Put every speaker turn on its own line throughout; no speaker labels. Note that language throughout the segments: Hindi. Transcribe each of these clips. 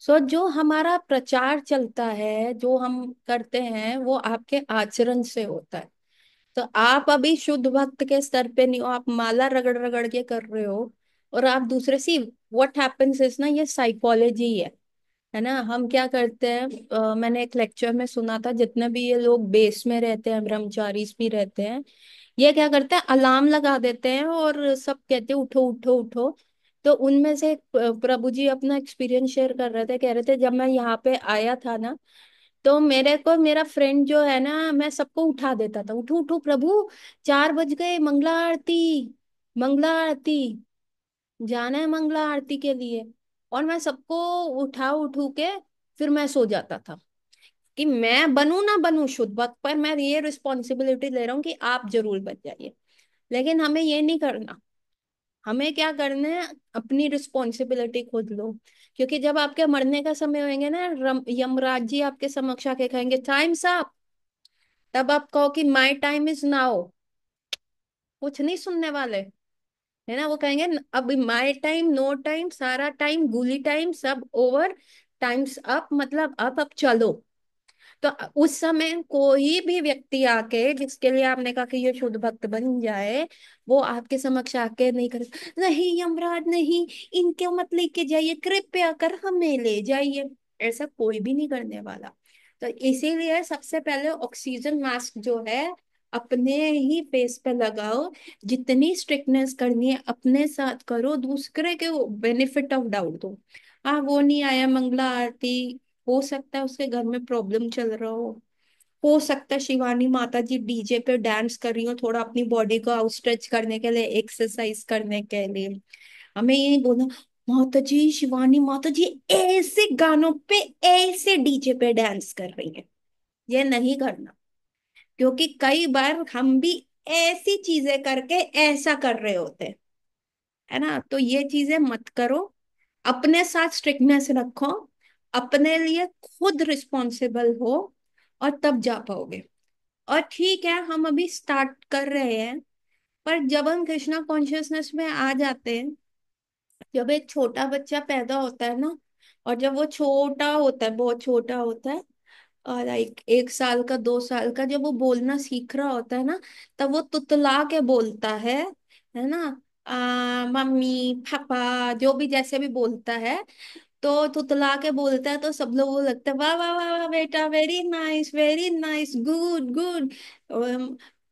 सो जो हमारा प्रचार चलता है, जो हम करते हैं, वो आपके आचरण से होता है। तो आप अभी शुद्ध भक्त के स्तर पे नहीं हो, आप माला रगड़ रगड़ के कर रहे हो। और आप दूसरे सी, व्हाट हैपेंस इज ना, ये साइकोलॉजी है ना। हम क्या करते हैं, मैंने एक लेक्चर में सुना था, जितने भी ये लोग बेस में रहते हैं, ब्रह्मचारी भी रहते हैं, ये क्या करते हैं, अलार्म लगा देते हैं और सब कहते हैं उठो उठो उठो। तो उनमें से एक प्रभु जी अपना एक्सपीरियंस शेयर कर रहे थे, कह रहे थे जब मैं यहाँ पे आया था ना, तो मेरे को मेरा फ्रेंड जो है ना, मैं सबको उठा देता था, उठो उठो प्रभु, 4 बज गए, मंगला आरती, मंगला आरती, जाना है मंगला आरती के लिए। और मैं सबको उठा उठू के फिर मैं सो जाता था, कि मैं बनूं ना बनूं शुद्ध भक्त, पर मैं ये रिस्पॉन्सिबिलिटी ले रहा हूँ कि आप जरूर बन जाइए। लेकिन हमें ये नहीं करना। हमें क्या करना है, अपनी रिस्पॉन्सिबिलिटी खुद लो। क्योंकि जब आपके मरने का समय होएंगे ना, यमराज जी आपके समक्ष आके कहेंगे टाइम्स अप, तब आप कहो कि माई टाइम इज नाउ। कुछ नहीं सुनने वाले, है ना। वो कहेंगे अब माई टाइम, नो टाइम, सारा टाइम, गुली टाइम, सब ओवर, टाइम्स अप, मतलब अब चलो। तो उस समय कोई भी व्यक्ति आके जिसके लिए आपने कहा कि ये शुद्ध भक्त बन जाए, वो आपके समक्ष आके नहीं करे, नहीं यमराज नहीं, इनको मत लेके जाइए, कृपया कर हमें ले जाइए। ऐसा कोई भी नहीं करने वाला। तो इसीलिए सबसे पहले ऑक्सीजन मास्क जो है, अपने ही फेस पे लगाओ। जितनी स्ट्रिक्टनेस करनी है अपने साथ करो, दूसरे के बेनिफिट ऑफ डाउट दो। हाँ, वो नहीं आया मंगला आरती, हो सकता है उसके घर में प्रॉब्लम चल रहा हो सकता है शिवानी माता जी डीजे पे डांस कर रही हो, थोड़ा अपनी बॉडी को आउटस्ट्रेच करने के लिए, एक्सरसाइज करने के लिए। हमें ये नहीं बोलना, माता जी शिवानी माता जी ऐसे गानों पे, ऐसे डीजे पे डांस कर रही है। ये नहीं करना। क्योंकि कई बार हम भी ऐसी चीजें करके ऐसा कर रहे होते हैं, है ना। तो ये चीजें मत करो। अपने साथ स्ट्रिक्टनेस रखो, अपने लिए खुद रिस्पॉन्सिबल हो, और तब जा पाओगे। और ठीक है, हम अभी स्टार्ट कर रहे हैं, पर जब हम कृष्णा कॉन्शियसनेस में आ जाते हैं, जब एक छोटा बच्चा पैदा होता है ना, और जब वो छोटा होता है, बहुत छोटा होता है, और एक साल का, 2 साल का, जब वो बोलना सीख रहा होता है ना, तब वो तुतला के बोलता है ना। मम्मी पापा जो भी जैसे भी बोलता है, तो तुतला के बोलता है, तो सब लोग वो लगता है वाह वाह वाह वाह बेटा, very nice, good good,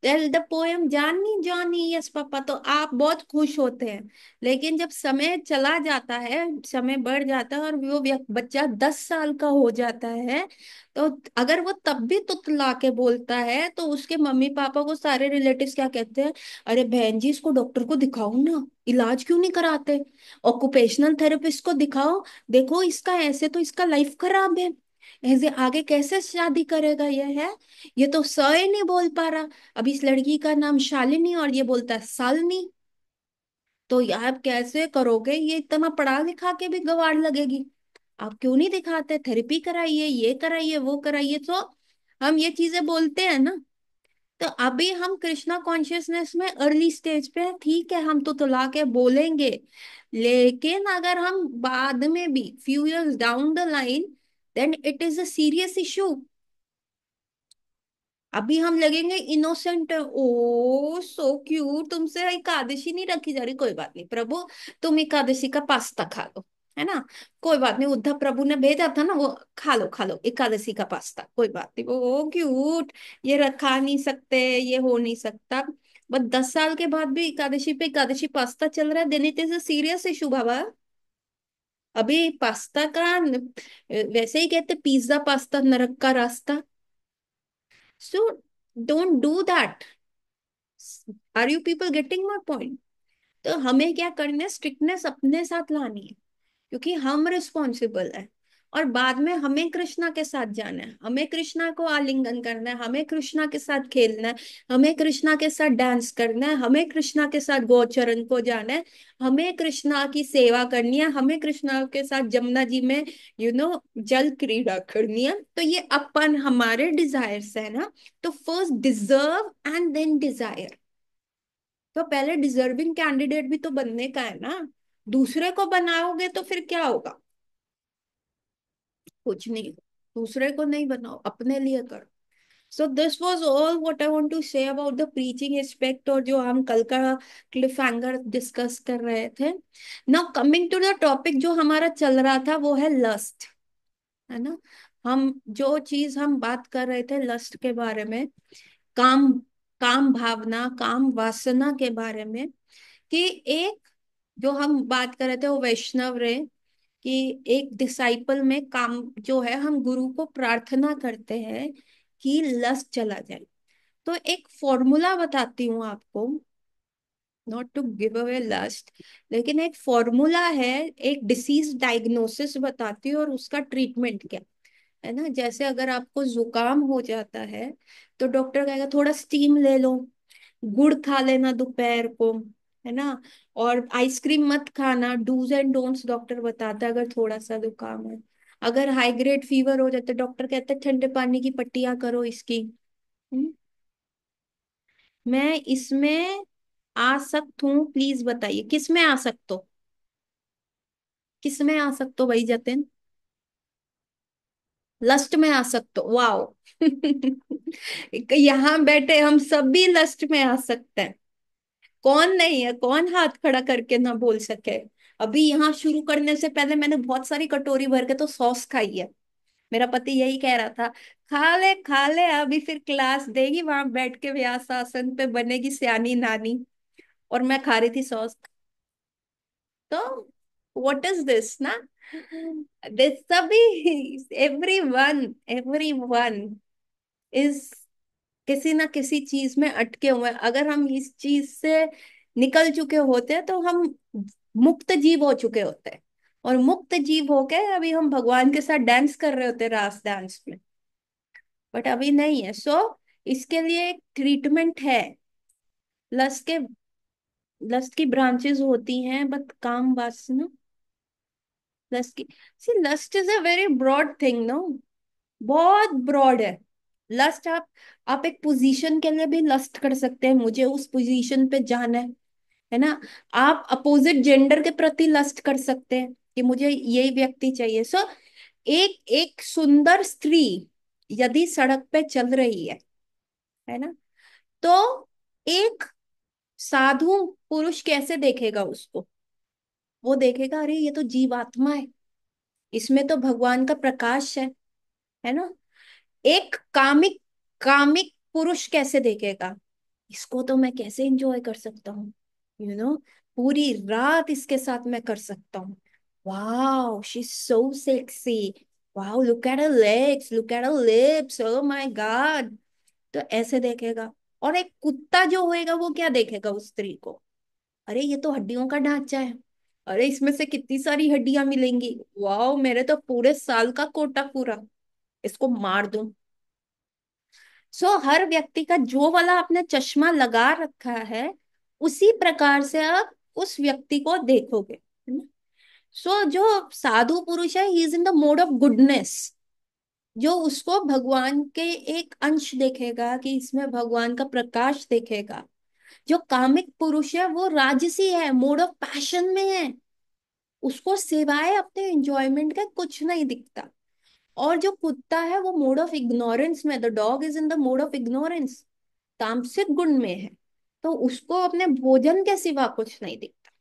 tell the poem Johnny Johnny, yes papa. तो आप बहुत खुश होते हैं। लेकिन जब समय चला जाता है, समय बढ़ जाता है, और वो बच्चा 10 साल का हो जाता है, तो अगर वो तब भी तुतला के बोलता है, तो उसके मम्मी पापा को सारे रिलेटिव्स क्या कहते हैं, अरे बहन जी इसको डॉक्टर को दिखाओ ना, इलाज क्यों नहीं कराते, ऑक्यूपेशनल थेरेपिस्ट को दिखाओ, देखो इसका ऐसे तो इसका लाइफ खराब है, ऐसे आगे कैसे शादी करेगा ये, है। ये तो स ही नहीं बोल पा रहा। अब इस लड़की का नाम शालिनी और ये बोलता है सालनी। तो यार कैसे करोगे, ये इतना पढ़ा लिखा के भी गवार लगेगी। आप क्यों नहीं दिखाते, थेरेपी कराइए, ये कराइए, वो कराइए। तो हम ये चीजें बोलते हैं ना। तो अभी हम कृष्णा कॉन्शियसनेस में अर्ली स्टेज पे हैं, ठीक है, हम तो तुला के बोलेंगे। लेकिन अगर हम बाद में भी few years down the line, then it is a serious issue. अभी हम लगेंगे इनोसेंट, ओ सो क्यूट, तुमसे एकादशी नहीं रखी जा रही, कोई बात नहीं प्रभु, तुम एकादशी का पास्ता खा लो, है ना। कोई बात नहीं, उद्धव प्रभु ने भेजा था ना, वो खा लो एकादशी का पास्ता, कोई बात नहीं, वो क्यूट, ये रखा नहीं सकते, ये हो नहीं सकता। बस 10 साल के बाद भी एकादशी पे एकादशी पास्ता चल रहा है, then it is a serious issue बाबा। अभी पास्ता का वैसे ही कहते पिज्जा पास्ता नरक का रास्ता। So don't do that. Are you people getting my point. तो हमें क्या करना है, स्ट्रिक्टनेस अपने साथ लानी है, क्योंकि हम रिस्पॉन्सिबल है। और बाद में हमें कृष्णा के साथ जाना है, हमें कृष्णा को आलिंगन करना है, हमें कृष्णा के साथ खेलना है, हमें कृष्णा के साथ डांस करना है, हमें कृष्णा के साथ गोचरण को जाना है, हमें कृष्णा की सेवा करनी है, हमें कृष्णा के साथ जमुना जी में जल क्रीड़ा करनी है। तो ये अपन हमारे डिजायर्स है ना। तो first deserve and then desire. तो पहले डिजर्विंग कैंडिडेट भी तो बनने का है ना। दूसरे को बनाओगे तो फिर क्या होगा। कुछ नहीं, दूसरे को नहीं बनाओ, अपने लिए करो। So this was all what I want to say about the preaching aspect, और जो हम कल का क्लिफ हैंगर डिस्कस कर रहे थे। Now coming to the topic जो हमारा चल रहा था, वो है लस्ट, है ना। हम जो चीज हम बात कर रहे थे लस्ट के बारे में, काम, काम भावना, काम वासना के बारे में, कि एक, जो हम बात कर रहे थे वो वैष्णव रहे, कि एक डिसाइपल में काम जो है, हम गुरु को प्रार्थना करते हैं कि लस्ट चला जाए। तो एक फॉर्मूला बताती हूँ आपको, not to give away lust, लेकिन एक फॉर्मूला है, एक डिसीज डायग्नोसिस बताती हूँ और उसका ट्रीटमेंट क्या है ना। जैसे अगर आपको जुकाम हो जाता है, तो डॉक्टर कहेगा थोड़ा स्टीम ले लो, गुड़ खा लेना दोपहर को, है ना, और आइसक्रीम मत खाना, डूज एंड डोंट्स डॉक्टर बताता है अगर थोड़ा सा जुकाम है। अगर हाई ग्रेड फीवर हो जाता है, डॉक्टर कहते हैं ठंडे पानी की पट्टियां करो इसकी। हम्म? मैं इसमें आ सकता हूँ, प्लीज बताइए किस में आ सकता हो, किस में आ सकते हो भाई जतिन? लस्ट में आ सकते हो, वाओ। यहाँ बैठे हम सभी लस्ट में आ सकते हैं। कौन नहीं है, कौन हाथ खड़ा करके ना बोल सके। अभी यहाँ शुरू करने से पहले मैंने बहुत सारी कटोरी भर के तो सॉस खाई है। मेरा पति यही कह रहा था, खा ले, अभी फिर क्लास देगी वहां बैठ के व्यास आसन पे, बनेगी सियानी नानी। और मैं खा रही थी सॉस। तो व्हाट इज दिस ना, दिस सभी, एवरी वन इज किसी ना किसी चीज में अटके हुए हैं। अगर हम इस चीज से निकल चुके होते हैं तो हम मुक्त जीव हो चुके होते हैं। और मुक्त जीव होके अभी हम भगवान के साथ डांस कर रहे होते हैं, रास डांस में। बट अभी नहीं है। सो इसके लिए एक ट्रीटमेंट है। लस्ट के, लस्ट की ब्रांचेस होती हैं, बट काम वासना, लस्ट की, see lust is a very broad thing, no, बहुत ब्रॉड है। लस्ट, आप एक पोजीशन के लिए भी लस्ट कर सकते हैं, मुझे उस पोजीशन पे जाना है ना। आप अपोजिट जेंडर के प्रति लस्ट कर सकते हैं कि मुझे यही व्यक्ति चाहिए। सो एक एक सुंदर स्त्री यदि सड़क पे चल रही है ना, तो एक साधु पुरुष कैसे देखेगा उसको? वो देखेगा अरे ये तो जीवात्मा है, इसमें तो भगवान का प्रकाश है ना। एक कामिक, कामिक पुरुष कैसे देखेगा, इसको तो मैं कैसे एंजॉय कर सकता हूँ, यू नो, पूरी रात इसके साथ मैं कर सकता हूँ। Wow she is so sexy, wow look at her legs, look at her lips, oh my God. तो ऐसे देखेगा। और एक कुत्ता जो होएगा वो क्या देखेगा उस स्त्री को? अरे ये तो हड्डियों का ढांचा है, अरे इसमें से कितनी सारी हड्डियां मिलेंगी, वाओ मेरे तो पूरे साल का कोटा पूरा, इसको मार दूं। सो हर व्यक्ति का जो वाला आपने चश्मा लगा रखा है, उसी प्रकार से आप उस व्यक्ति को देखोगे, है ना। सो जो साधु पुरुष है, he is in the mode of goodness, जो उसको भगवान के एक अंश देखेगा, कि इसमें भगवान का प्रकाश देखेगा। जो कामिक पुरुष है वो राजसी है, मोड ऑफ पैशन में है, उसको सिवाय अपने एंजॉयमेंट का कुछ नहीं दिखता। और जो कुत्ता है वो मोड ऑफ इग्नोरेंस में, the dog is in the mode of ignorance, तामसिक गुण में है। तो उसको अपने भोजन के सिवा कुछ नहीं दिखता।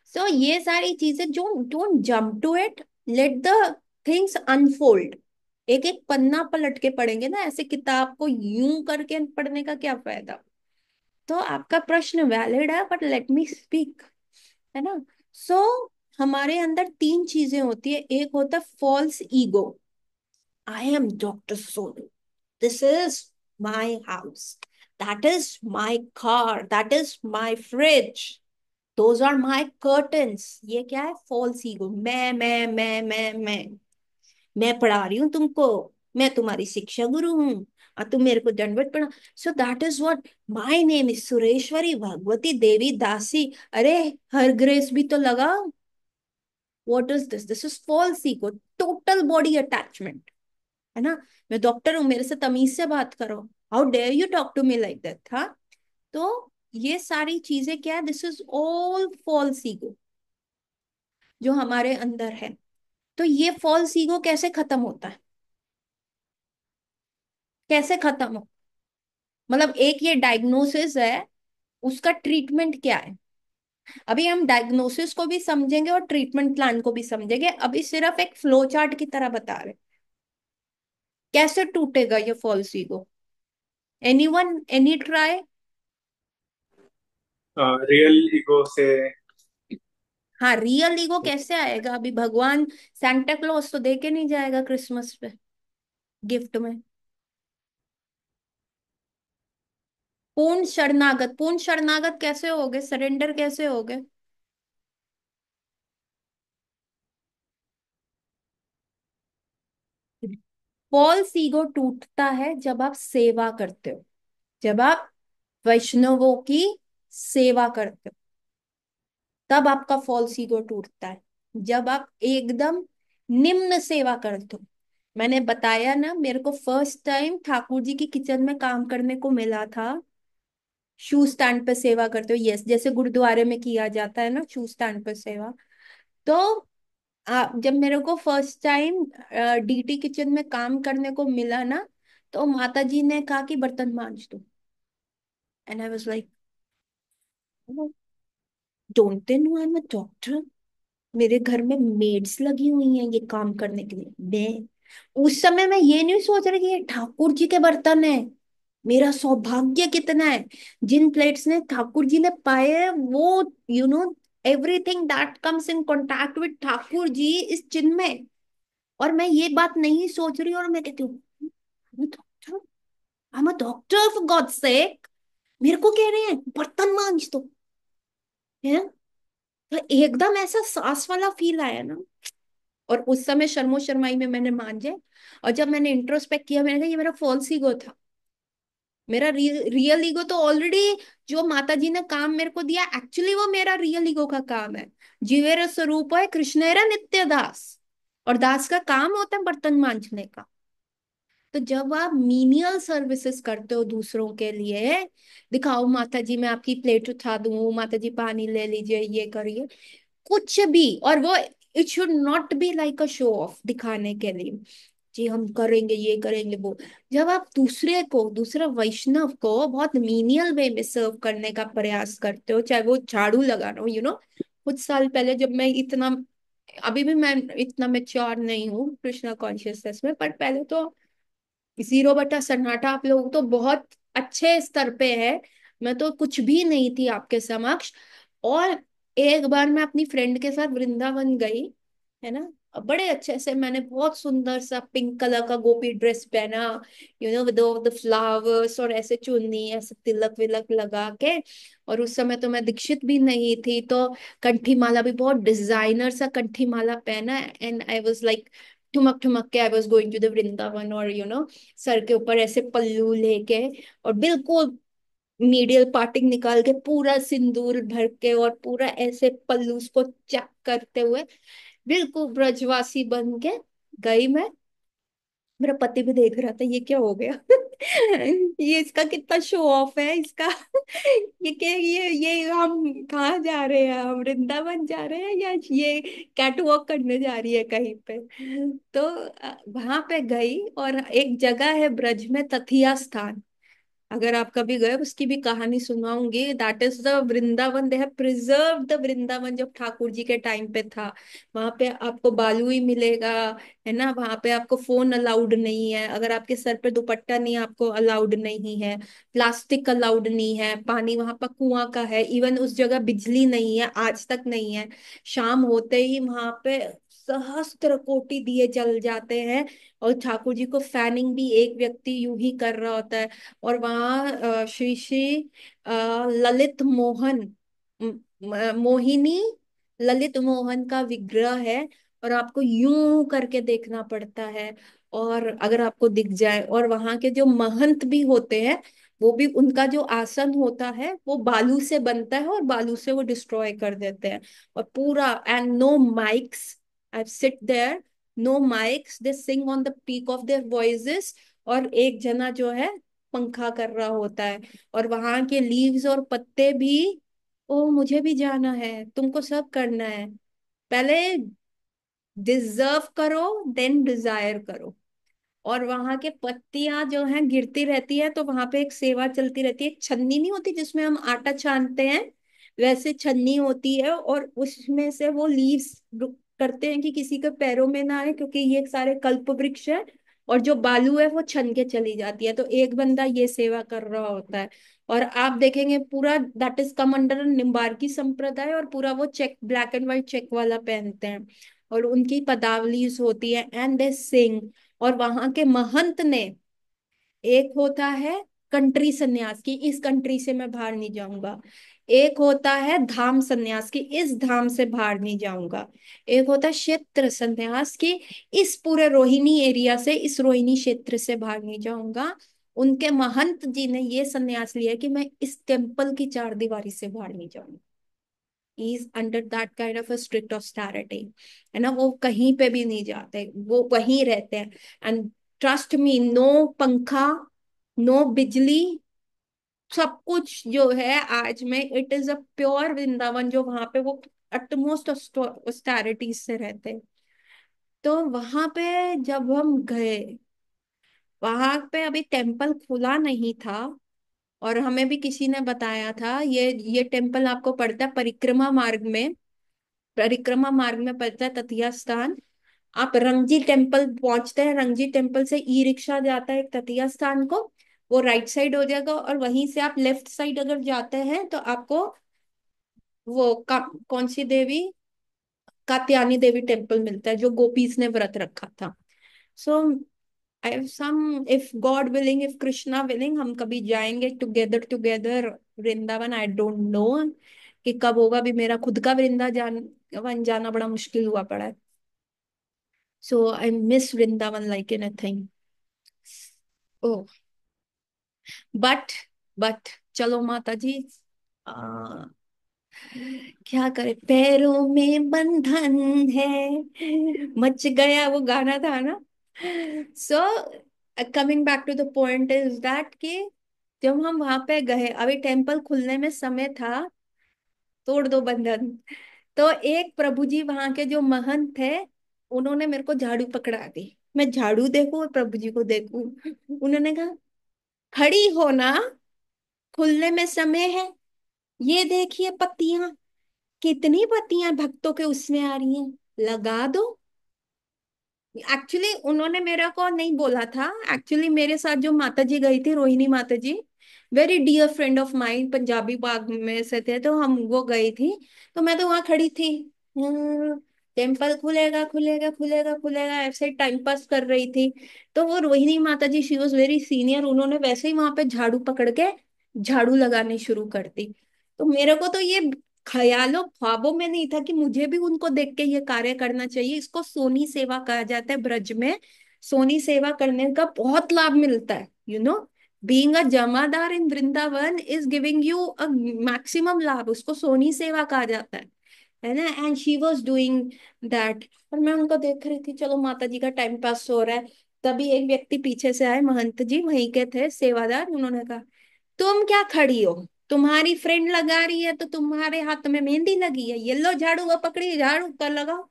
सो ये सारी चीजें जो, don't jump to it, let the things unfold. एक एक पन्ना पलट के पढ़ेंगे ना, ऐसे किताब को यूं करके पढ़ने का क्या फायदा। तो आपका प्रश्न वैलिड है, बट लेट मी स्पीक, है ना। सो हमारे अंदर तीन चीजें होती है। एक होता है false ego, I am doctor Sonu, this is my house, that is my car, that is my fridge, those are my curtains। ये क्या है? False ego. मैं पढ़ा रही हूँ तुमको, मैं तुम्हारी शिक्षा गुरु हूँ, और तुम मेरे को दंडवत पढ़ा। So that is what, my name is Sureshwari Bhagavati Devi Dasi. अरे हर ग्रेस भी तो लगाओ। What is this? This is false ego, total body attachment, है ना। मैं डॉक्टर हूं, मेरे से तमीज से बात करो, how dare you talk to me like that, हाँ। तो ये सारी चीजें क्या है? This is all false ego जो हमारे अंदर है। तो ये फॉल्स ईगो कैसे खत्म होता है? कैसे खत्म हो? मतलब एक ये डायग्नोसिस है, उसका ट्रीटमेंट क्या है? अभी हम डायग्नोसिस को भी समझेंगे और ट्रीटमेंट प्लान को भी समझेंगे, अभी सिर्फ एक फ्लो चार्ट की तरह बता रहे कैसे टूटेगा ये false ego. Anyone, any try?
Real ego से।
हाँ, रियल ईगो कैसे आएगा? अभी भगवान सांता क्लॉज तो दे के नहीं जाएगा क्रिसमस पे गिफ्ट में। पूर्ण शरणागत, पूर्ण शरणागत कैसे होगे? सरेंडर कैसे होगे? फॉल्स ईगो टूटता है जब आप सेवा करते हो, जब आप वैष्णवों की सेवा करते हो, तब आपका फॉल्स ईगो टूटता है। जब आप एकदम निम्न सेवा करते हो, मैंने बताया ना, मेरे को फर्स्ट टाइम ठाकुर जी की किचन में काम करने को मिला था। शू स्टैंड पे सेवा करते हो, यस, जैसे गुरुद्वारे में किया जाता है ना, शू स्टैंड पे सेवा। तो जब मेरे को फर्स्ट टाइम डीटी किचन में काम करने को मिला ना, तो माता जी ने कहा कि बर्तन मांज दो। And I was like, don't they know I am a doctor? मेरे घर में मेड्स लगी हुई हैं ये काम करने के लिए। मैं उस समय मैं ये नहीं सोच रही कि ये ठाकुर जी के बर्तन है। मेरा सौभाग्य कितना है, जिन प्लेट्स ने ठाकुर जी ने पाए हैं, वो you know everything that comes in contact with Thakur ji is चिन्मय। और मैं ये बात नहीं सोच रही, और मैं कहती हूँ doctor, I am a doctor for God sake, मेरे को कह रहे हैं बर्तन मांज दो। है, तो एकदम ऐसा सास वाला फील आया ना। और उस समय शर्मो शर्माई में मैंने मांजे। और जब मैंने इंट्रोस्पेक्ट किया, मैंने कहा ये मेरा फॉल्स ईगो था। मेरा रियल ईगो तो ऑलरेडी, जो माता जी ने काम मेरे को दिया, एक्चुअली वो मेरा रियल ईगो का काम है। जीवेर स्वरूप है कृष्णेरा नित्य दास, और दास का काम होता है बर्तन मांजने का। तो जब आप मीनियल सर्विसेज करते हो दूसरों के लिए, दिखाओ माता जी मैं आपकी प्लेट उठा दूं, माता जी पानी ले लीजिए, ये करिए, कुछ भी, और वो it should not be like a show off, दिखाने के लिए जी हम करेंगे, ये करेंगे, वो। जब आप दूसरे को, दूसरा वैष्णव को बहुत मीनियल वे में सर्व करने का प्रयास करते हो, चाहे वो झाड़ू लगाना हो, कुछ साल पहले जब मैं इतना, अभी भी मैं इतना मेच्योर नहीं हूँ कृष्णा कॉन्शियसनेस में, पर पहले तो जीरो बटा सन्नाटा, आप लोग तो बहुत अच्छे स्तर पे है। मैं तो कुछ भी नहीं थी आपके समक्ष। और एक बार मैं अपनी फ्रेंड के साथ वृंदावन गई, है ना, बड़े अच्छे से मैंने बहुत सुंदर सा पिंक कलर का गोपी ड्रेस पहना, विद ऑल द फ्लावर्स, और ऐसे चुन्नी, ऐसे तिलक विलक लगा के। और उस समय तो मैं दीक्षित भी नहीं थी, तो कंठी माला भी बहुत डिजाइनर सा कंठी माला पहना, एंड आई वाज लाइक ठुमक ठुमक के I was going to the Vrindavan, और सर के ऊपर ऐसे पल्लू लेके, और बिल्कुल मीडियल पार्टिंग निकाल के, पूरा सिंदूर भर के, और पूरा ऐसे पल्लू को चेक करते हुए, बिल्कुल ब्रजवासी बन के गई मैं। मेरा पति भी देख रहा था ये क्या हो गया। ये इसका कितना शो ऑफ है इसका। ये क्या, ये हम कहाँ जा रहे हैं? हम वृंदावन जा रहे हैं, या ये कैट वॉक करने जा रही है कहीं पे? तो वहां पे गई, और एक जगह है ब्रज में तथिया स्थान, अगर आप कभी गए उसकी भी कहानी सुनाऊंगी। That is the Vrindavan, they have preserve the Vrindavan जब ठाकुर जी के टाइम पे था। वहां पे आपको बालू ही मिलेगा, है ना, वहां पे आपको फोन अलाउड नहीं है, अगर आपके सर पे दुपट्टा नहीं आपको अलाउड नहीं है, प्लास्टिक अलाउड नहीं है, पानी वहां पर कुआं का है, इवन उस जगह बिजली नहीं है, आज तक नहीं है। शाम होते ही वहां पे सहस्त्र कोटि दिए जल जाते हैं, और ठाकुर जी को फैनिंग भी एक व्यक्ति यूं ही कर रहा होता है। और वहाँ श्री श्री ललित मोहन, मोहिनी ललित मोहन का विग्रह है, और आपको यूं करके देखना पड़ता है, और अगर आपको दिख जाए, और वहां के जो महंत भी होते हैं, वो भी, उनका जो आसन होता है वो बालू से बनता है, और बालू से वो डिस्ट्रॉय कर देते हैं। और पूरा, and no mics, I sit there, no mics, they sing on the peak of their voices, और एक जना जो है पंखा कर रहा होता है। और वहां के लीव्स और पत्ते भी, ओ मुझे भी जाना है, तुमको सब करना है। पहले डिजर्व करो, देन डिजायर करो। और वहां के पत्तियां जो हैं गिरती रहती है, तो वहां पे एक सेवा चलती रहती है। एक छन्नी नहीं होती जिसमें हम आटा छानते हैं, वैसे छन्नी होती है, और उसमें से वो लीव्स करते हैं कि किसी के पैरों में ना आए, क्योंकि ये सारे कल्प वृक्ष है। और जो बालू है वो छन के चली जाती है, तो एक बंदा ये सेवा कर रहा होता है। और आप देखेंगे पूरा that is come under Nimbarki संप्रदाय, और पूरा वो check, black and white check वाला पहनते हैं। और उनकी पदावलीज होती है, एंड दे सिंग। और वहां के महंत ने, एक होता है कंट्री सन्यास की, इस कंट्री से मैं बाहर नहीं जाऊंगा। एक होता है धाम सन्यास की, इस धाम से बाहर नहीं जाऊंगा। एक होता है क्षेत्र सन्यास की, इस पूरे रोहिणी एरिया से, इस रोहिणी क्षेत्र से बाहर नहीं जाऊंगा। उनके महंत जी ने ये सन्यास लिया कि मैं इस टेम्पल की चार दीवारी से बाहर नहीं जाऊंगा। Is under that kind of a strict austerity, है ना। वो कहीं पे भी नहीं जाते, वो वहीं रहते हैं। एंड ट्रस्ट मी, नो पंखा, नो बिजली, सब कुछ जो है आज में, it is a pure Vrindavan, जो वहां पे वो अटमोस्ट ऑस्टेरिटी से रहते हैं। तो वहां पे जब हम गए, वहां पे अभी टेम्पल खुला नहीं था। और हमें भी किसी ने बताया था, ये टेम्पल आपको पड़ता है परिक्रमा मार्ग में, परिक्रमा मार्ग में पड़ता है ततिया स्थान। आप रंगजी टेम्पल पहुंचते हैं, रंगजी टेम्पल से ई रिक्शा जाता है एक ततिया स्थान को, वो राइट साइड हो जाएगा। और वहीं से आप लेफ्ट साइड अगर जाते हैं तो आपको वो कौन सी देवी, कात्यायनी देवी टेम्पल मिलता है, जो गोपीज ने व्रत रखा था। So I some, if God willing, if Krishna willing, हम कभी जाएंगे together together Vrindavan. I don't know कि कब होगा, भी मेरा खुद का वृंदावन जाना बड़ा मुश्किल हुआ पड़ा है। So I miss Vrindavan like anything. Oh, but but चलो माता जी, आ, क्या करे, पैरों में बंधन है, मच गया, वो गाना था ना। So coming back to the point is that कि जब हम वहां पे गए, अभी टेम्पल खुलने में समय था, तोड़ दो बंधन। तो एक प्रभु जी वहां के जो महंत थे, उन्होंने मेरे को झाड़ू पकड़ा दी। मैं झाड़ू देखूं और प्रभु जी को देखूं। उन्होंने कहा, खड़ी हो ना, खुलने में समय है। ये देखिए पत्तियां, कितनी पत्तियां भक्तों के उसमें आ रही हैं, लगा दो। एक्चुअली उन्होंने मेरे को नहीं बोला था, एक्चुअली मेरे साथ जो माता जी गई थी, रोहिणी माता जी, very dear friend of mind, Punjabi Bagh में से थे, तो हम वो गई थी। तो मैं तो वहां खड़ी थी, टेम्पल खुलेगा खुलेगा खुलेगा खुलेगा, ऐसे टाइम पास कर रही थी। तो वो रोहिणी माता जी, शी वॉज वेरी सीनियर, उन्होंने वैसे ही वहां पे झाड़ू पकड़ के झाड़ू लगानी शुरू कर दी। तो मेरे को तो ये ख्यालों ख्वाबों में नहीं था कि मुझे भी उनको देख के ये कार्य करना चाहिए। इसको सोनी सेवा कहा जाता है ब्रज में। सोनी सेवा करने का बहुत लाभ मिलता है, यू नो। बीइंग अ जमादार in Vrindavan is giving you a maximum लाभ, उसको सोनी सेवा कहा जाता है ना। And she was doing that, और मैं उनको देख रही थी, चलो माता जी का टाइम पास हो रहा है। तभी एक व्यक्ति पीछे से आए, महंत जी वहीं के थे सेवादार, उन्होंने कहा, तुम क्या खड़ी हो, तुम्हारी फ्रेंड लगा रही है तो तुम्हारे हाथ में मेहंदी लगी है, ये लो झाड़ू, वो पकड़ी झाड़ू कर लगाओ।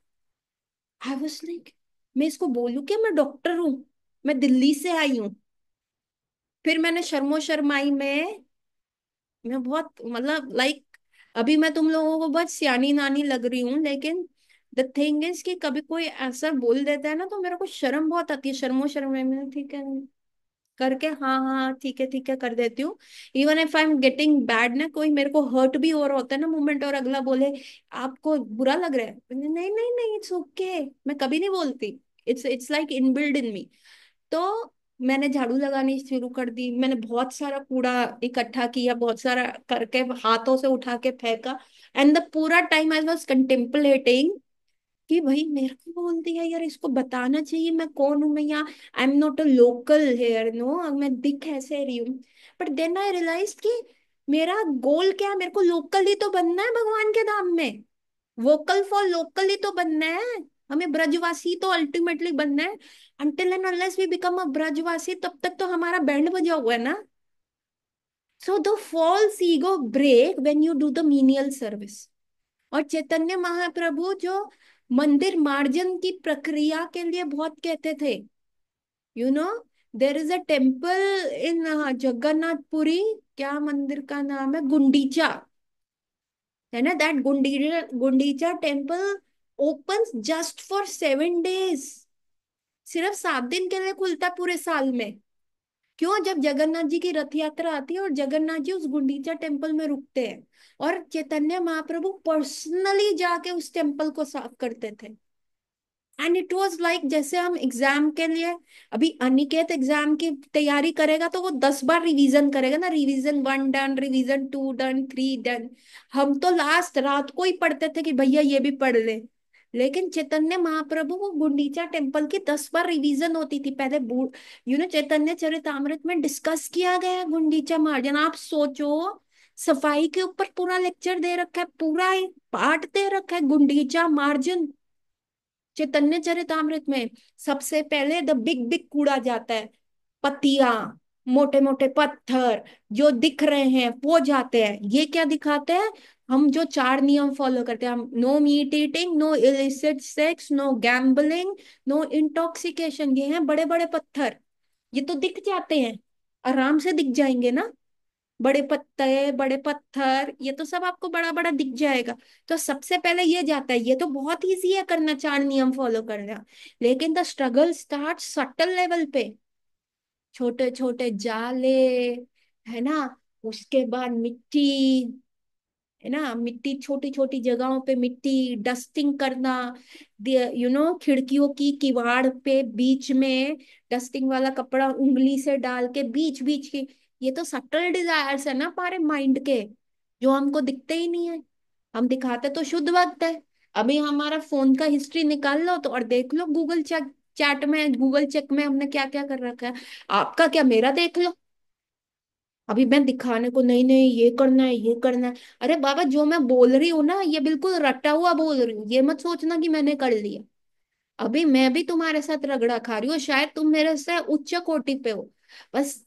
आई वाज लाइक, मैं इसको बोलूं कि मैं डॉक्टर हूँ, मैं दिल्ली से आई हूँ। फिर मैंने शर्मो शर्माई में, मैं बहुत मतलब लाइक, अभी मैं तुम लोगों को बहुत सियानी नानी लग रही हूँ, लेकिन द थिंग इज कि कभी कोई ऐसा बोल देता है ना, तो मेरे को शर्म बहुत आती है, शर्मो शर्माई में, ठीक है करके, हाँ हाँ ठीक है कर देती हूँ। Even if I am getting bad ना, कोई मेरे को हर्ट भी हो रहा होता है ना मोमेंट, और अगला बोले आपको बुरा लग रहा है, नहीं नहीं नहीं, इट्स ओके, मैं कभी नहीं बोलती। इट्स लाइक इनबिल्ड इन मी। तो मैंने झाड़ू लगानी शुरू कर दी, मैंने बहुत सारा कूड़ा इकट्ठा किया, बहुत सारा करके हाथों से उठा के फेंका। एंड द पूरा टाइम आई वॉज कंटेम्पलेटिंग कि भाई मेरे को बोल दिया यार, इसको बताना चाहिए मैं कौन हूं, मैं यहाँ, I am not a local here, no, मैं दिख ऐसे रही हूँ। बट देन आई रियलाइज कि मेरा गोल क्या है, मेरे को लोकल ही तो बनना है भगवान के धाम में। वोकल फॉर लोकल ही तो बनना है, हमें ब्रजवासी तो अल्टीमेटली बनना है। Until and unless we become a Brajwasi, तब तक तो हमारा बैंड बजा हुआ है ना। So the false ego break when you do the menial service. और चैतन्य महाप्रभु जो मंदिर मार्जन की प्रक्रिया के लिए बहुत कहते थे। You know, there is a temple in Jagannathpuri, क्या मंदिर का नाम है, गुंडीचा, है ना, that Gundicha, Gundicha temple opens just for 7 days. सिर्फ 7 दिन के लिए खुलता है पूरे साल में। क्यों? जब जगन्नाथ जी की रथ यात्रा आती है और जगन्नाथ जी उस गुंडीचा टेम्पल में रुकते हैं, और चैतन्य महाप्रभु पर्सनली जाके उस टेम्पल को साफ करते थे। एंड इट वाज लाइक जैसे हम एग्जाम के लिए, अभी अनिकेत एग्जाम की तैयारी करेगा तो वो 10 बार रिवीजन करेगा ना, revision 1 done, revision 2 done, 3 done. हम तो लास्ट रात को ही पढ़ते थे कि भैया ये भी पढ़ ले। लेकिन चैतन्य महाप्रभु को गुंडीचा टेम्पल की 10 बार रिवीजन होती थी पहले। चैतन्य चरितामृत में डिस्कस किया गया है गुंडीचा मार्जन। आप सोचो, सफाई के ऊपर पूरा लेक्चर दे रखा है, पूरा एक पाठ दे रखा है गुंडीचा मार्जन चैतन्य चरितामृत में। सबसे पहले द बिग बिग कूड़ा जाता है, पत्तियां, मोटे मोटे पत्थर जो दिख रहे हैं वो जाते हैं। ये क्या दिखाते हैं? हम जो 4 नियम फॉलो करते हैं, हम no meat eating, no illicit sex, no gambling, no intoxication, ये हैं बड़े बड़े पत्थर। ये तो दिख जाते हैं, आराम से दिख जाएंगे ना। बड़े पत्ते, बड़े पत्थर, ये तो सब आपको बड़ा बड़ा दिख जाएगा। तो सबसे पहले ये जाता है, ये तो बहुत इजी है करना, 4 नियम फॉलो करना। लेकिन the struggle start subtle level पे, छोटे छोटे जाले, है ना, उसके बाद मिट्टी, है ना, मिट्टी, छोटी छोटी जगहों पे मिट्टी डस्टिंग करना, खिड़कियों की किवाड़ पे बीच में डस्टिंग वाला कपड़ा उंगली से डाल के बीच बीच की। ये तो सटल डिजायर्स है ना हमारे माइंड के, जो हमको दिखते ही नहीं है। हम दिखाते तो शुद्ध वक्त है। अभी हमारा फोन का हिस्ट्री निकाल लो तो और देख लो, गूगल चेक, चैट में, गूगल चेक में हमने क्या क्या कर रखा है। आपका क्या, मेरा देख लो। अभी मैं दिखाने को, नहीं नहीं ये करना है, ये करना है। अरे बाबा, जो मैं बोल रही हूँ ना, ये बिल्कुल रटा हुआ बोल रही हूँ, ये मत सोचना कि मैंने कर लिया। अभी मैं भी तुम्हारे साथ रगड़ा खा रही हूँ, शायद तुम मेरे से उच्च कोटि पे हो। बस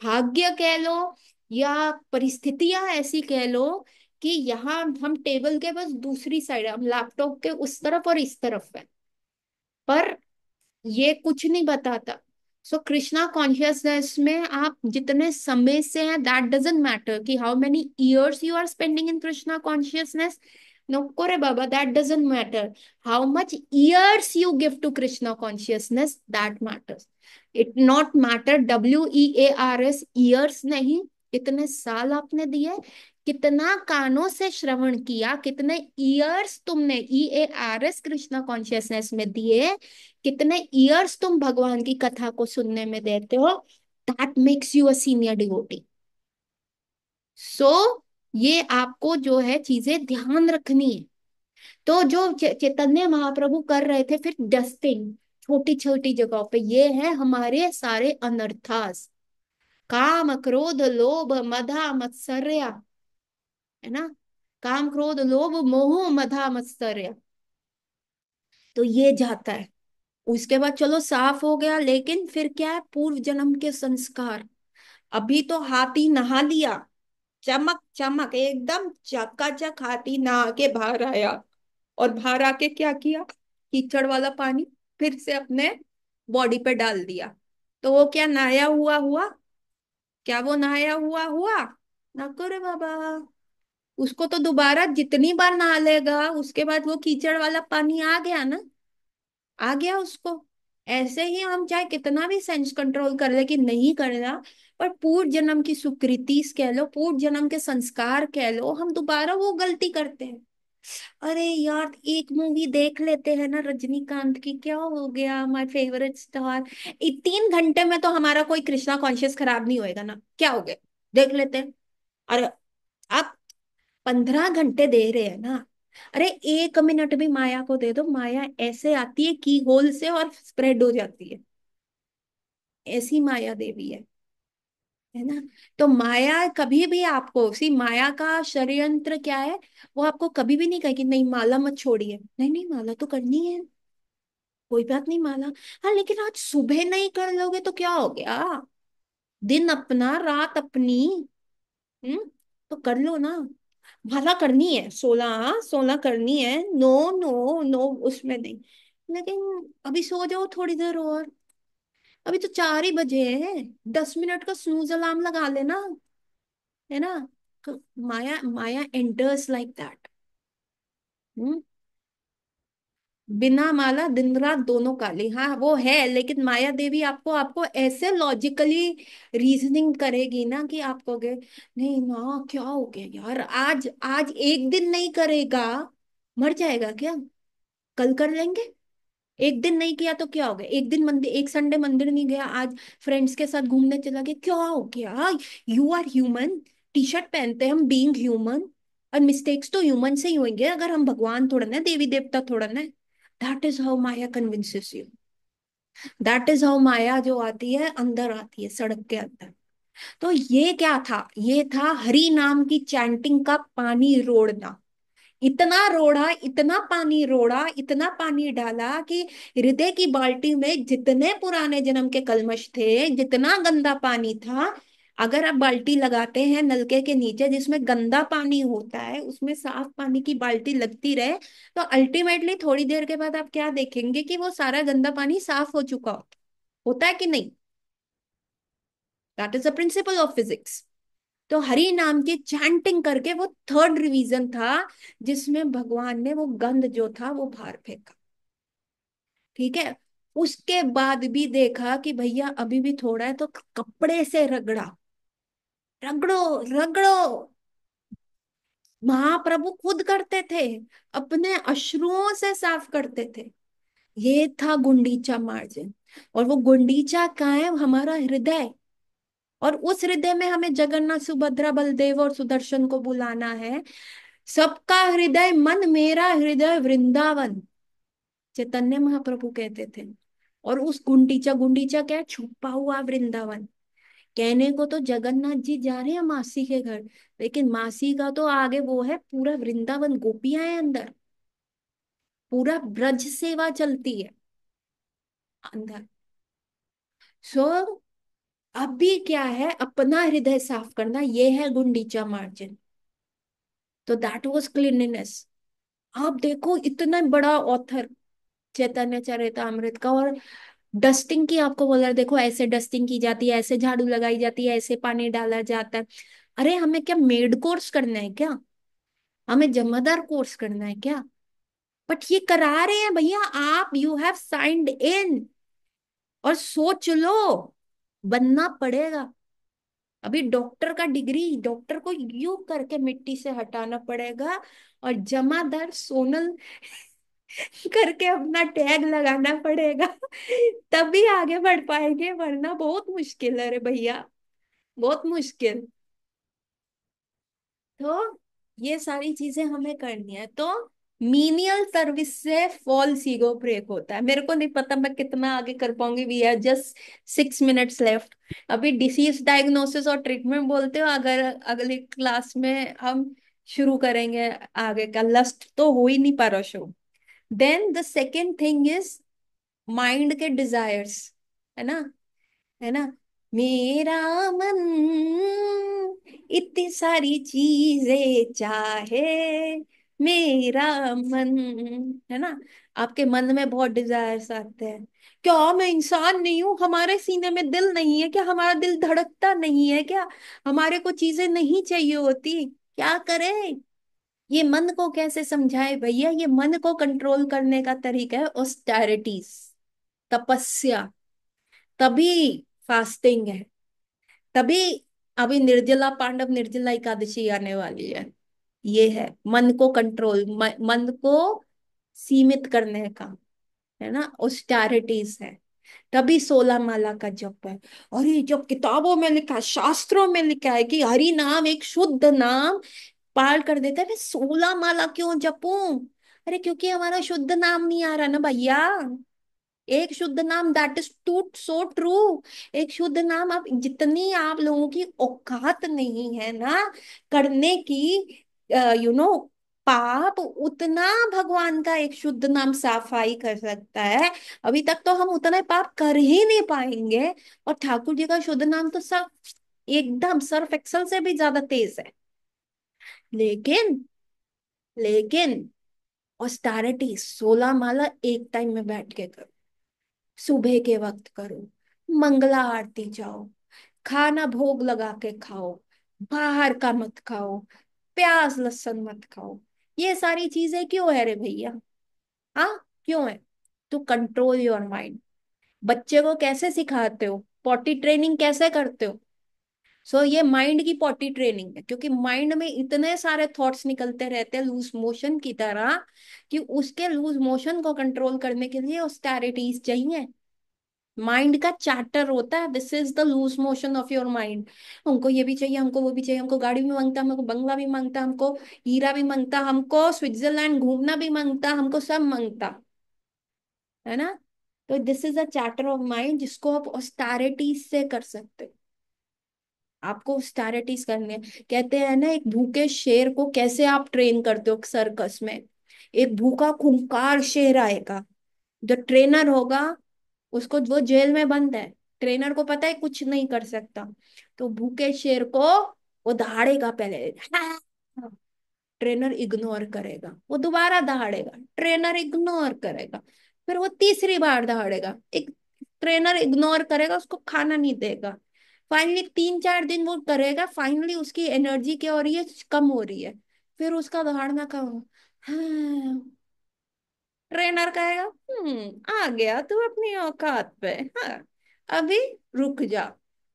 भाग्य कह लो या परिस्थितियां ऐसी कह लो कि यहाँ हम टेबल के बस दूसरी साइड है, हम लैपटॉप के उस तरफ और इस तरफ है। पर ये कुछ नहीं बताता। सो कृष्णा कॉन्शियसनेस में आप जितने समय से हैं, दैट डजेंट मैटर कि how many years you are spending in Krishna consciousness. नको रे बाबा, that doesn't matter. How much years you give to Krishna consciousness, that matters. It not matter, WEARS, years नहीं, कितने साल आपने दिए, कितना कानों से श्रवण किया, कितने ईयर्स तुमने EARS कृष्णा कॉन्शियसनेस में दिए, कितने ईयर्स तुम भगवान की कथा को सुनने में देते हो, that makes you a senior devotee. So ये आपको जो है चीजें ध्यान रखनी है। तो जो चैतन्य महाप्रभु कर रहे थे फिर डस्टिंग छोटी छोटी जगहों पे, ये है हमारे सारे अनर्थास, काम क्रोध लोभ मदा मत्सर्य, है ना, काम क्रोध लोभ मोह मदा मत्सर्य। तो ये जाता है। उसके बाद चलो साफ हो गया, लेकिन फिर क्या है, पूर्व जन्म के संस्कार। अभी तो हाथी नहा लिया, चमक चमक एकदम चकाचक हाथी नहा के बाहर आया, और बाहर आके क्या किया, कीचड़ वाला पानी फिर से अपने बॉडी पे डाल दिया। तो वो क्या नहाया हुआ हुआ? क्या वो नहाया हुआ हुआ? ना करे बाबा। उसको तो दोबारा जितनी बार नहा लेगा उसके बाद वो कीचड़ वाला पानी आ गया ना, आ गया उसको। ऐसे ही हम चाहे कितना भी सेंस कंट्रोल कर ले कि नहीं करना, पर पूर्व जन्म की सुकृति कह लो, पूर्व जन्म के संस्कार कह लो, हम दोबारा वो गलती करते हैं। अरे यार, एक मूवी देख लेते हैं ना रजनीकांत की, क्या हो गया, माय फेवरेट स्टार। 3 घंटे में तो हमारा कोई कृष्णा कॉन्शियस खराब नहीं होएगा ना, क्या हो गया, देख लेते हैं। अरे आप 15 घंटे दे रहे हैं ना, अरे 1 मिनट भी माया को दे दो, माया ऐसे आती है की होल से और स्प्रेड हो जाती है। ऐसी माया देवी है ना। तो माया कभी भी आपको, सी माया का षड्यंत्र क्या है, वो आपको कभी भी नहीं कहेगी नहीं माला मत छोड़िए, नहीं नहीं माला तो करनी है, कोई बात नहीं माला। हाँ लेकिन आज सुबह नहीं कर लोगे तो क्या हो गया, दिन अपना रात अपनी। हम्म, तो कर लो ना। माला करनी है 16, हाँ 16 करनी है, नो नो नो, उसमें नहीं। लेकिन अभी सो जाओ थोड़ी देर और, अभी तो 4 ही बजे हैं, 10 मिनट का स्नूज अलार्म लगा लेना, है ना। माया माया एंटर्स लाइक दैट। बिना माला दिन रात दोनों काली, हाँ वो है, लेकिन माया देवी आपको आपको ऐसे लॉजिकली रीजनिंग करेगी ना कि आप कहोगे नहीं ना, क्या हो गया यार, आज आज एक दिन नहीं करेगा, मर जाएगा क्या, कल कर लेंगे। एक दिन नहीं किया तो क्या हो गया, एक दिन मंदिर, एक संडे मंदिर नहीं गया, आज फ्रेंड्स के साथ घूमने चला गया, क्या हो गया। You are human, T shirt पहनते हैं हम, बीइंग ह्यूमन, और मिस्टेक्स तो ह्यूमन से ही होंगे, अगर हम भगवान थोड़ा ना, देवी देवता थोड़ा ना। That is how Maya convinces you, that is how Maya जो आती है अंदर आती है सड़क के अंदर। तो ये क्या था, ये था हरि नाम की चैंटिंग का पानी रोड़ना। इतना रोड़ा, इतना पानी रोड़ा, इतना पानी डाला कि हृदय की बाल्टी में जितने पुराने जन्म के कल्मश थे, जितना गंदा पानी था, अगर आप बाल्टी लगाते हैं नलके के नीचे जिसमें गंदा पानी होता है, उसमें साफ पानी की बाल्टी लगती रहे, तो अल्टीमेटली थोड़ी देर के बाद आप क्या देखेंगे कि वो सारा गंदा पानी साफ हो चुका होता है कि नहीं। That is the principle of physics. तो हरि नाम की चैंटिंग करके वो थर्ड रिवीजन था, जिसमें भगवान ने वो गंध जो था वो बाहर फेंका। ठीक है। उसके बाद भी देखा कि भैया अभी भी थोड़ा है, तो कपड़े से रगड़ा, रगड़ो रगड़ो। महाप्रभु खुद करते थे, अपने अश्रुओं से साफ करते थे। ये था गुंडीचा मार्जिन। और वो गुंडीचा का है हमारा हृदय, और उस हृदय में हमें जगन्नाथ सुभद्रा बलदेव और सुदर्शन को बुलाना है। सबका हृदय मन, मेरा हृदय वृंदावन, चैतन्य महाप्रभु कहते थे। और उस गुंडीचा, गुंडीचा क्या है, छुपा हुआ वृंदावन। कहने को तो जगन्नाथ जी जा रहे हैं मासी के घर, लेकिन मासी का तो आगे वो है पूरा वृंदावन, गोपियां हैं अंदर, पूरा ब्रज सेवा चलती है अंदर। सो अभी क्या है, अपना हृदय साफ करना, ये है गुंडीचा मार्जिन। तो दैट वाज क्लीनलीनेस। आप देखो इतना बड़ा ऑथर चैतन्य चरितामृत का, और डस्टिंग की आपको बोला, देखो ऐसे डस्टिंग की जाती है, ऐसे झाड़ू लगाई जाती है, ऐसे पानी डाला जाता है। अरे हमें क्या मेड कोर्स करना है क्या, हमें जमादार कोर्स करना है क्या। बट ये करा रहे हैं भैया, आप यू हैव साइंड इन, और सोच लो बनना पड़ेगा। अभी डॉक्टर का डिग्री, डॉक्टर को यू करके मिट्टी से हटाना पड़ेगा, और जमादार सोनल करके अपना टैग लगाना पड़ेगा, तभी आगे बढ़ पाएंगे, वरना बहुत मुश्किल है रे भैया, बहुत मुश्किल। तो ये सारी चीजें हमें करनी है। तो मीनियल सर्विस से फॉल्स ईगो ब्रेक होता है। मेरे को नहीं पता मैं कितना आगे कर पाऊंगी, we are just 6 minutes left. अभी डिसीज डायग्नोसिस और ट्रीटमेंट बोलते हो, अगर अगली क्लास में हम शुरू करेंगे आगे का, लस्ट तो हो ही नहीं पा रहा show. Then the second thing is mind के डिजायर्स, है ना, है ना। मेरा मन इतनी सारी चीजें चाहे, मेरा मन, है ना। आपके मन में बहुत डिजायर्स आते हैं, क्या मैं इंसान नहीं हूं, हमारे सीने में दिल नहीं है क्या, हमारा दिल धड़कता नहीं है क्या, हमारे को चीजें नहीं चाहिए होती, क्या करें। ये मन को कैसे समझाए भैया, ये मन को कंट्रोल करने का तरीका है ऑस्टेरिटीज, तपस्या। तभी फास्टिंग है, तभी अभी निर्जला पांडव निर्जला एकादशी आने वाली है। ये है मन को कंट्रोल, मन को सीमित करने का, है ना, ऑस्टेरिटीज है। तभी 16 माला का जप है। और ये जो किताबों में लिखा है, शास्त्रों में लिखा है कि हरि नाम एक शुद्ध नाम पार कर देता है, मैं 16 माला क्यों जपूं। अरे क्योंकि हमारा शुद्ध नाम नहीं आ रहा ना भैया। एक शुद्ध नाम, that is too so true. एक शुद्ध नाम, आप जितनी आप लोगों की औकात नहीं है ना करने की, नो पाप, उतना भगवान का एक शुद्ध नाम सफाई कर सकता है। अभी तक तो हम उतना पाप कर ही नहीं पाएंगे, और ठाकुर जी का शुद्ध नाम तो सब एकदम सर्फ एक्सल से भी ज्यादा तेज है। लेकिन लेकिन ऑस्टेरिटी 16 माला एक टाइम में बैठ के करो, सुबह के वक्त करो, मंगला आरती जाओ, खाना भोग लगा के खाओ, बाहर का मत खाओ, प्याज लहसुन मत खाओ। ये सारी चीजें क्यों है रे भैया? हाँ, क्यों है? To control your mind. बच्चे को कैसे सिखाते हो, पॉटी ट्रेनिंग कैसे करते हो? ये माइंड की पॉटी ट्रेनिंग है, क्योंकि माइंड में इतने सारे थॉट्स निकलते रहते हैं लूज मोशन की तरह, कि उसके लूज मोशन को कंट्रोल करने के लिए ऑस्टेरिटीज चाहिए। माइंड का चार्टर होता है, this is the loose motion of your mind. हमको ये भी चाहिए, हमको वो भी चाहिए, हमको गाड़ी भी मांगता, हमको बंगला भी मांगता, हमको हीरा भी मांगता, हमको स्विट्जरलैंड घूमना भी मांगता, हमको सब मांगता है ना। तो this is a charter of mind जिसको आप ऑस्टेरिटी से कर सकते हो। आपको ऑस्टेरिटीज करनी है। कहते हैं ना, एक भूखे शेर को कैसे आप ट्रेन करते हो सर्कस में? एक भूखा खूंखार शेर आएगा, जो ट्रेनर होगा, उसको, वो जेल में बंद है, ट्रेनर को पता है कुछ नहीं कर सकता, तो भूखे शेर को वो दहाड़ेगा पहले, ट्रेनर इग्नोर करेगा, वो दोबारा दहाड़ेगा, ट्रेनर इग्नोर करेगा, फिर वो तीसरी बार दहाड़ेगा, एक ट्रेनर इग्नोर करेगा, उसको खाना नहीं देगा। फाइनली 3-4 दिन वो करेगा, फाइनली उसकी एनर्जी क्या हो रही है, कम हो रही है, फिर उसका दहाड़ना कम हो, हाँ, ट्रेनर कहेगा आ गया तू अपनी औकात पे, हाँ, अभी रुक जा,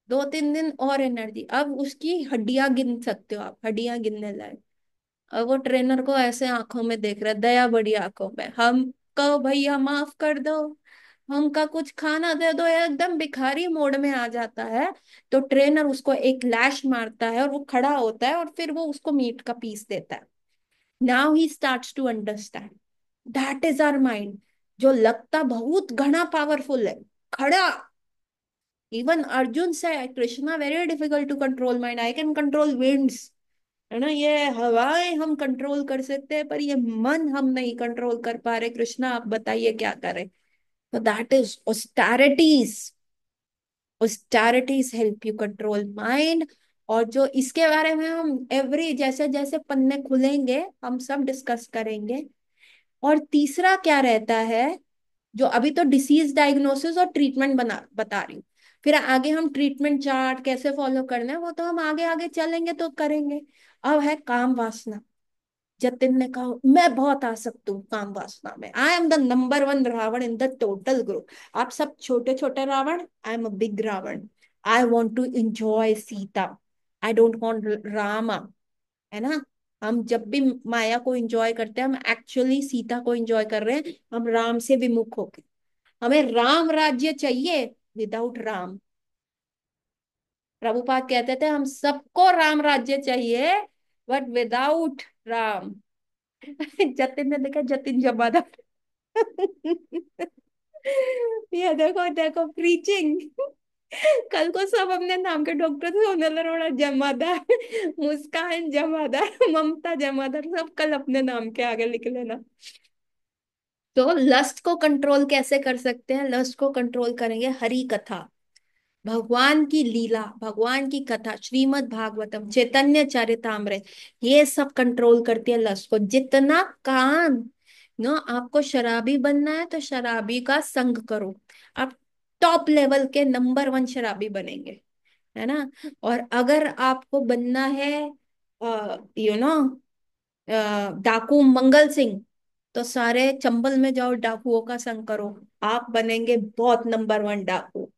2-3 दिन और एनर्जी, अब उसकी हड्डियां गिन सकते हो आप, हड्डियां गिनने लायक। और वो ट्रेनर को ऐसे आंखों में देख रहा है, दया बड़ी आंखों में, हमको भैया माफ कर दो, हमका कुछ खाना दे दो, एकदम भिखारी मोड में आ जाता है। तो ट्रेनर उसको एक लैश मारता है और वो खड़ा होता है, और फिर वो उसको मीट का पीस देता है। Now he starts to understand, that is our mind, जो लगता बहुत घना पावरफुल है, खड़ा। इवन अर्जुन से Krishna very difficult to control mind, I can control winds, है ना, ये हवाएं हम कंट्रोल कर सकते हैं, पर ये मन हम नहीं कंट्रोल कर पा रहे, कृष्णा आप बताइए क्या करें? तो that is austerities. Austerities help you control mind. और जो इसके बारे में हम एवरी, जैसे जैसे पन्ने खुलेंगे हम सब डिस्कस करेंगे। और तीसरा क्या रहता है, जो अभी तो डिसीज डायग्नोसिस और ट्रीटमेंट बना बता रही हूँ, फिर आगे हम ट्रीटमेंट चार्ट कैसे फॉलो करना है वो तो हम आगे आगे चलेंगे तो करेंगे। अब है काम वासना। जतिन ने कहा मैं बहुत आसक्त हूँ काम वासना में, I am the number 1 Ravan in the total group. आप सब छोटे छोटे Ravan, I am a big Ravan. I want to enjoy Sita, I don't want Rama, है ना। हम जब भी माया को एंजॉय करते हैं, हम एक्चुअली सीता को एंजॉय कर रहे हैं, हम राम से विमुख होके। हमें राम राज्य चाहिए, विदाउट राम। प्रभुपाद कहते थे हम सबको राम राज्य चाहिए, बट विदाउट राम। जतिन ने देखा, जतिन जमादार। ये देखो देखो प्रीचिंग। कल को सब अपने नाम के डॉक्टर थे, सोनल अरोड़ा जमादार, मुस्कान जमादार, ममता जमादार, सब कल अपने नाम के आगे लिख लेना। तो लस्ट को कंट्रोल कैसे कर सकते हैं? लस्ट को कंट्रोल करेंगे हरि कथा, भगवान की लीला, भगवान की कथा, श्रीमद् भागवतम, चैतन्य चरितामृत, ये सब कंट्रोल करती है लस्ट को। जितना काम नो, आपको शराबी बनना है तो शराबी का संग करो, आप टॉप लेवल के नंबर 1 शराबी बनेंगे, है ना। और अगर आपको बनना है यू नो डाकू मंगल सिंह, तो सारे चंबल में जाओ, डाकुओं का संग करो, आप बनेंगे बहुत नंबर 1 डाकू,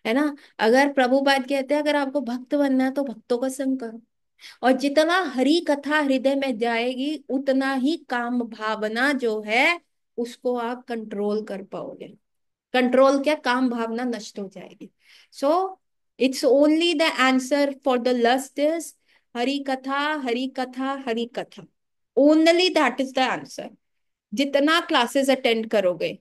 है ना। अगर प्रभुपाद कहते हैं अगर आपको भक्त बनना है तो भक्तों का संग करो। और जितना हरि कथा हृदय में जाएगी, उतना ही काम भावना जो है उसको आप कंट्रोल कर पाओगे। कंट्रोल क्या, काम भावना नष्ट हो जाएगी। So it's only the answer for the lust is Hari कथा, हरि कथा, हरि कथा। Only that is the answer. जितना क्लासेस अटेंड करोगे।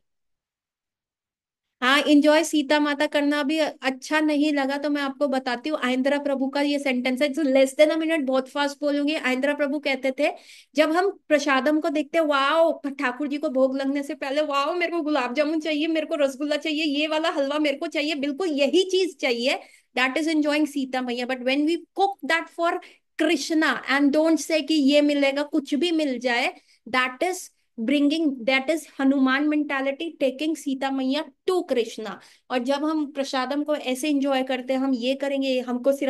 हाँ, इंजॉय सीता माता करना भी अच्छा नहीं लगा तो मैं आपको बताती हूँ, आइंद्रा प्रभु का ये सेंटेंस है, लेस देन अ मिनट, बहुत फास्ट बोलूंगी। आइंद्रा प्रभु कहते थे, जब हम प्रसादम को देखते, वाओ, ठाकुर जी को भोग लगने से पहले, वाओ मेरे को गुलाब जामुन चाहिए, मेरे को रसगुल्ला चाहिए, ये वाला हलवा मेरे को चाहिए, बिल्कुल यही चीज चाहिए, दैट इज एंजॉइंग सीता मैया। But when we cook that for Krishna, and don't say कि ये मिलेगा, कुछ भी मिल जाए। That is bringing, that is Hanuman mentality, taking Sita मैया टू कृष्णा। और जब हम प्रसादम को ऐसे एंजॉय करते हैं, हम ये करेंगे, हमको सिर्फ